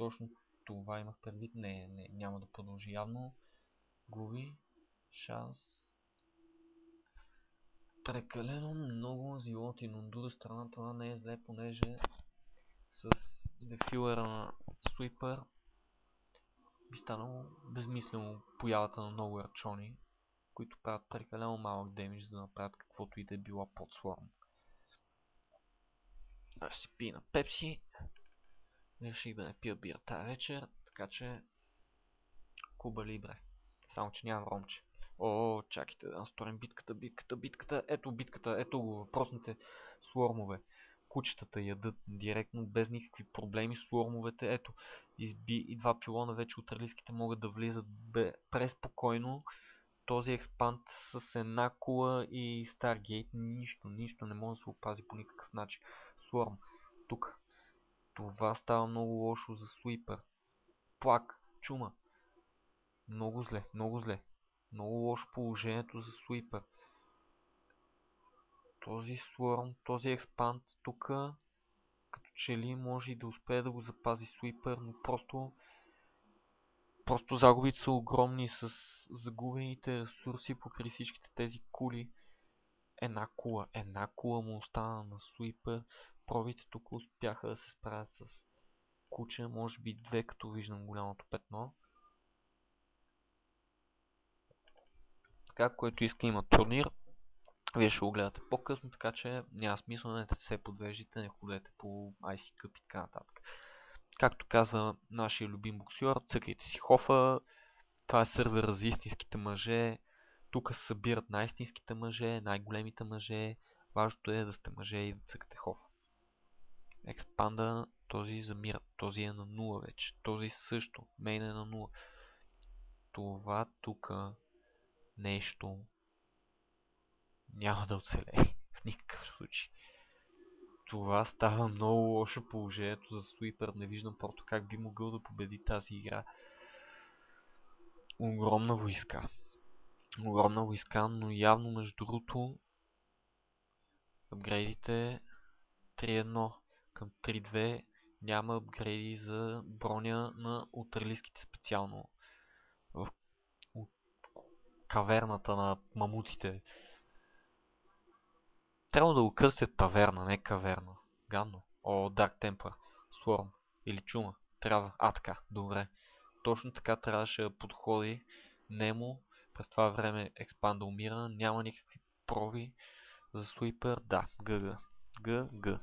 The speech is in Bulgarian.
Точно това имах предвид. Не, няма да продължи явно. Губи шанс. Прекалено много зилоти, но от друга страна това не е зле, понеже с дефилера на Sweeper би станало безмислено появата на много арчони, които правят прекалено малък демидж, за да направят каквото и да е била под Swarm. Аз ще си пия на пепси. Реших да не пия бира тази вечер, така че Куба Либре. Само че нямам ромче. О, чакайте да насторим битката. Ето битката, ето го, въпросните слормове. Кучетата ядат директно, без никакви проблеми. Слормовете, ето, и два пилона вече от релиските могат да влизат преспокойно. Този експант с една кула и Старгейт, нищо не може да се опази по никакъв начин. Слорм, тук. Това става много лошо за Суипър. Плак, чума. Много зле. Много лошо положението за Суипър. Този Слорм, този експант тук, като че ли може и да успее да го запази Суипър, но просто загубите са огромни с загубените ресурси покрай всичките тези кули. Една кула му остана на Суипър. Пробите тук успяха да се справят с куче, може би две, като виждам голямото петно. Така, който иска има турнир. Вие ще го гледате по-късно, така че няма смисъл, не се подвеждите, не ходете по IC Cup и така нататък. Както казва нашия любим боксер, цъкайте си хофа, това е сервера за истинските мъже, тук се събират най-истинските мъже, най-големите мъже, важното е да сте мъже и да цъкате хофа. Експанда, този замира, този е на 0 вече, този също, мейн е на 0. Това тук нещо няма да оцелее в никакъв случай. Това става много лошо положението за Суипър. Не виждам просто как би могъл да победи тази игра. Огромна войска, но явно между другото апгрейдите 3.1 към 3.2 няма апгрейди за броня на ултралиските специално. В каверната на мамутите. Трябва да го кръстят таверна, не каверна. Гадно. О, Dark Templar, Swarm или чума. Трябва. Така, добре. Точно така трябваше да подходи Немо. През това време експанда умира. Няма никакви проби за Суипър. Да, ГГ. ГГ.